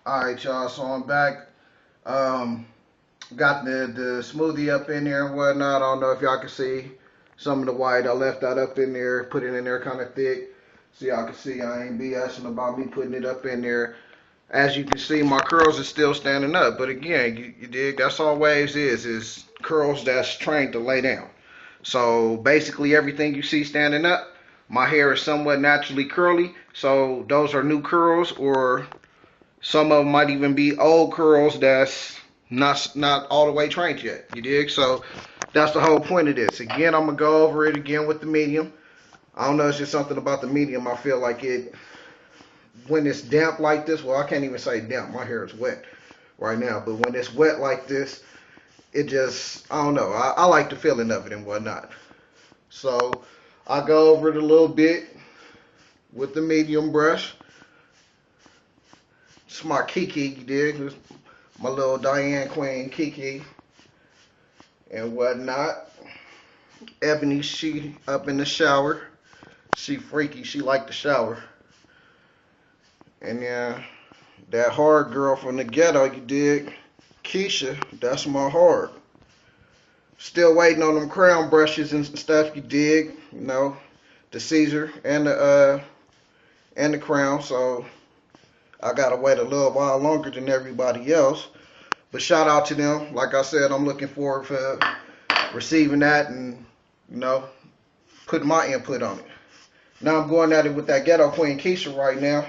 Alright, y'all, so I'm back. Um, got the smoothie up in there and whatnot. I don't know if y'all can see some of the white. I left that up in there, put it in there kind of thick. So y'all can see I ain't BSing about me putting it up in there. As you can see, my curls are still standing up. But again, you dig, that's all waves is curls that's trained to lay down. So basically everything you see standing up, my hair is somewhat naturally curly. So those are new curls, or some of them might even be old curls that's not all the way trained yet. You dig? So that's the whole point of this. Again, I'm gonna go over it again with the medium. I don't know, it's just something about the medium. I feel like it when it's damp like this. Well, I can't even say damp. My hair is wet right now, but when it's wet like this, it just I don't know. I like the feeling of it and whatnot. So I go over it a little bit with the medium brush. It's my Kiki, you dig? It's my little Diane Queen Kiki and whatnot. Ebony, she up in the shower. She freaky, she like the shower. And yeah, that hard girl from the ghetto, you dig? Keisha, that's my hard. Still waiting on them crown brushes and stuff, you dig? You know, the Caesar and the crown, so I gotta wait a little while longer than everybody else. But shout out to them. Like I said, I'm looking forward for receiving that and, you know, putting my input on it. Now I'm going at it with that Ghetto Queen Keisha right now.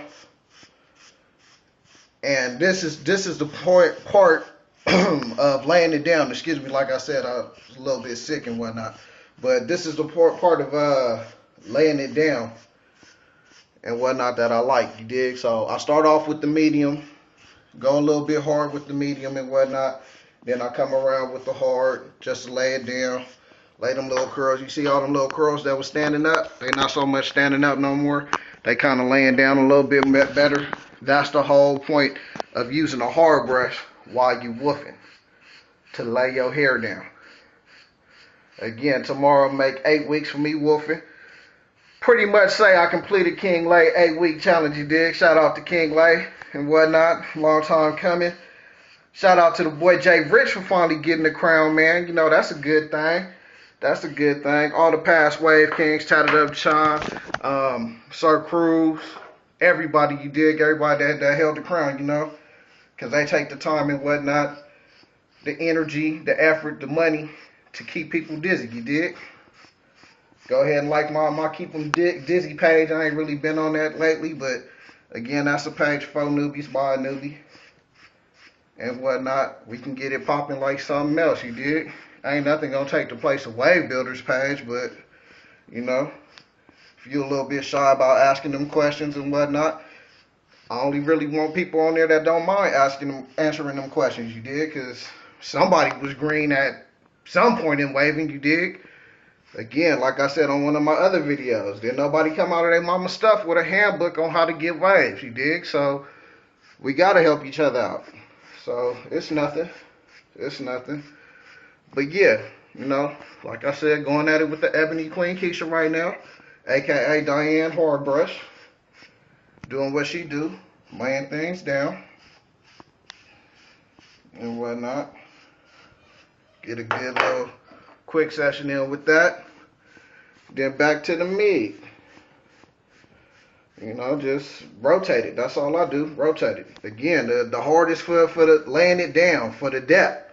And this is the part of laying it down. Excuse me, like I said, I was a little bit sick and whatnot. But this is the part of laying it down and whatnot that I like, you dig? So I start off with the medium, go a little bit hard with the medium and whatnot. Then I come around with the hard just to lay it down. Lay them little curls. You see all them little curls that was standing up? They not so much standing up no more. They kind of laying down a little bit better. That's the whole point of using a hard brush while you woofing, to lay your hair down. Again, tomorrow make 8 weeks for me woofing. Pretty much say I completed King Lay 8-week challenge, you dig? Shout out to King Lay and whatnot. Long time coming. Shout out to the boy Jay Rich for finally getting the crown, man. You know, that's a good thing. That's a good thing. All the past Wave Kings, Tatted Up Sean, Sir Cruz, everybody, you dig? Everybody that held the crown, you know? Because they take the time and whatnot, the energy, the effort, the money to keep people dizzy, you dig? Go ahead and like my Keep 'em Dizzy page. I ain't really been on that lately, but again, that's a page for newbies by a newbie and whatnot. We can get it popping like something else, you dig? Ain't nothing gonna take the place of Wave Builders page, but you know, if you're a little bit shy about asking them questions and whatnot, I only really want people on there that don't mind answering them questions, you dig? Because somebody was green at some point in waving, you dig? Again, like I said on one of my other videos, didn't nobody come out of their mama stuff with a handbook on how to get waves, you dig? So we gotta help each other out. So it's nothing. It's nothing. But yeah, you know, like I said, going at it with the Ebony Queen Keisha right now, aka Diane Hardbrush, doing what she do, laying things down and whatnot. Get a good little quick session in with that. Then back to the mid. You know, just rotate it. That's all I do. Rotate it. Again, the hardest for the laying it down, for the depth.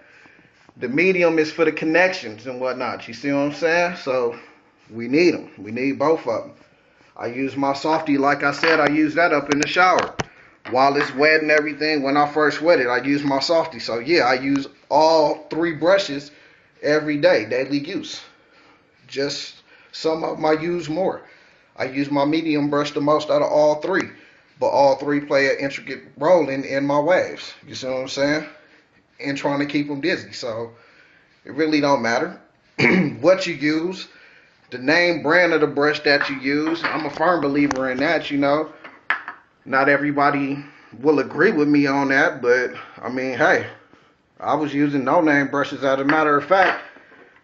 The medium is for the connections and whatnot. You see what I'm saying? So we need them. We need both of them. I use my softy, like I said, I use that up in the shower. While it's wet and everything, when I first wet it, I use my softy. So yeah, I use all 3 brushes every day, daily use. Just some of them I use more. I use my medium brush the most out of all 3. But all 3 play an intricate role in my waves. You see what I'm saying? And trying to keep them dizzy. So it really don't matter what you use, the name brand of the brush that you use. I'm a firm believer in that, you know. Not everybody will agree with me on that, but I mean, hey, I was using no-name brushes. As a matter of fact,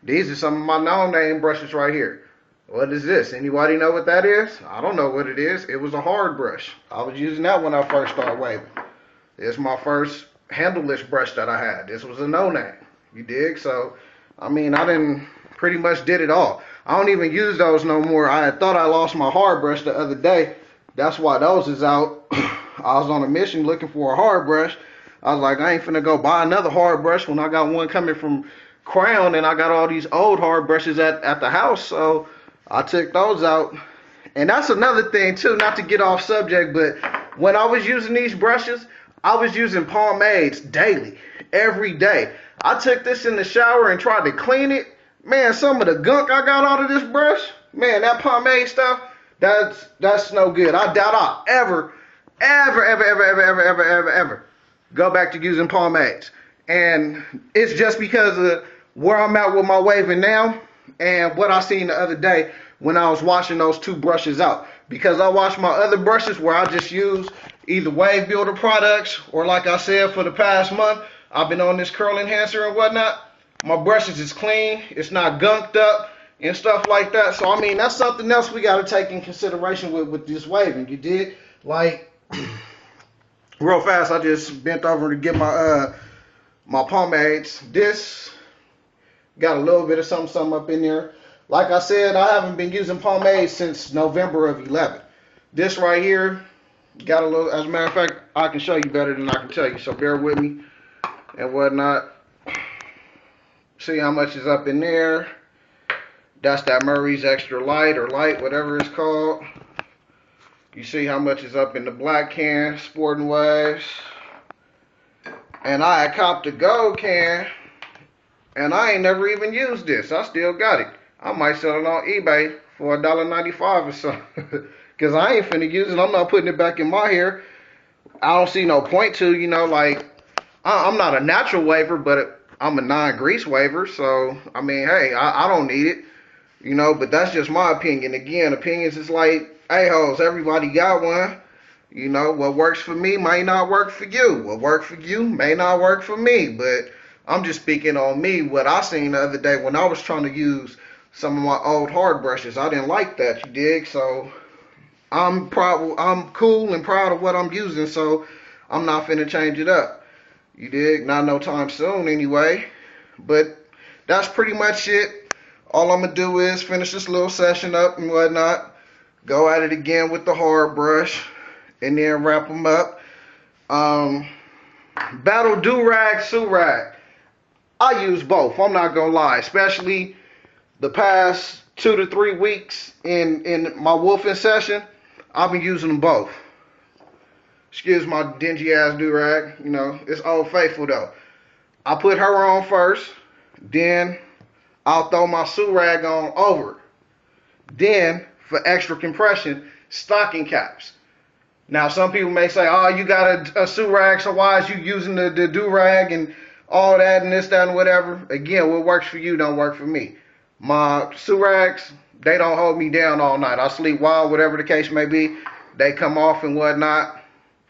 these are some of my no-name brushes right here. What is this? Anybody know what that is? I don't know what it is. It was a hard brush. I was using that when I first started waving. It's my first handleless brush that I had. This was a no-name. You dig? So, I mean, I didn't pretty much did it all. I don't even use those no more. I thought I lost my hard brush the other day. That's why those is out. I was on a mission looking for a hard brush. I was like, I ain't finna go buy another hard brush when I got one coming from Crown and I got all these old hard brushes at the house. So I took those out. And that's another thing too, not to get off subject, but when I was using these brushes, I was using pomades daily, every day. I took this in the shower and tried to clean it. Man, some of the gunk I got out of this brush, man, that pomade stuff, that's no good. I doubt I'll ever go back to using pomades. And it's just because of where I'm at with my waving now and what I seen the other day when I was washing those two brushes out. Because I wash my other brushes where I just use either Wave Builder products or, like I said, for the past month, I've been on this curl enhancer and whatnot. My brushes is clean. It's not gunked up and stuff like that. So, I mean, that's something else we got to take in consideration with this waving. You did? Like, real fast, I just bent over to get my my pomades. This got a little bit of something up in there. Like I said, I haven't been using pomade since November of 11. This right here got a little, as a matter of fact, I can show you better than I can tell you, so bear with me and whatnot. See how much is up in there. That's that Murray's Extra Light or Light, whatever it's called. You see how much is up in the black can, Sporting Waves. And I had copped a gold can, and I ain't never even used this. I still got it. I might sell it on eBay for $1.95 or something. Because I ain't finna use it. I'm not putting it back in my hair. I don't see no point to, you know, like, I'm not a natural waver, but I'm a non-grease waver. So, I mean, hey, I don't need it. You know, but that's just my opinion. Again, opinions is like a-holes. Everybody got one. You know, what works for me might not work for you. What works for you may not work for me. But I'm just speaking on me. What I seen the other day when I was trying to use some of my old hard brushes, I didn't like that, you dig? So I'm cool and proud of what I'm using, so I'm not finna change it up. You dig? Not no time soon anyway. But that's pretty much it. All I'm gonna do is finish this little session up and whatnot. Go at it again with the hard brush and then wrap them up. Battle Do-Rag, Sue-Rag. I use both, I'm not gonna lie, especially the past 2 to 3 weeks in my wolfing session. I've been using them both. Excuse my dingy ass do-rag. You know, it's Old Faithful though. I put her on first. Then I'll throw my Sue-Rag on over. Then, for extra compression, stocking caps. Now, some people may say, oh, you got a Sue-Rag, so why is you using the do-rag and all that and this, that, and whatever? Again, what works for you don't work for me. My Sue-Rags, they don't hold me down all night. I sleep wild, whatever the case may be. They come off and whatnot.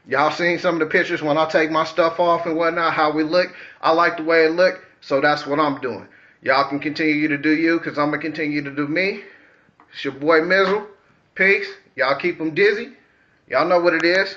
Y'all seen some of the pictures when I take my stuff off and whatnot, how we look. I like the way it look, so that's what I'm doing. Y'all can continue to do you, because I'm going to continue to do me. It's your boy Mizzle. Peace. Y'all keep them dizzy. Y'all know what it is.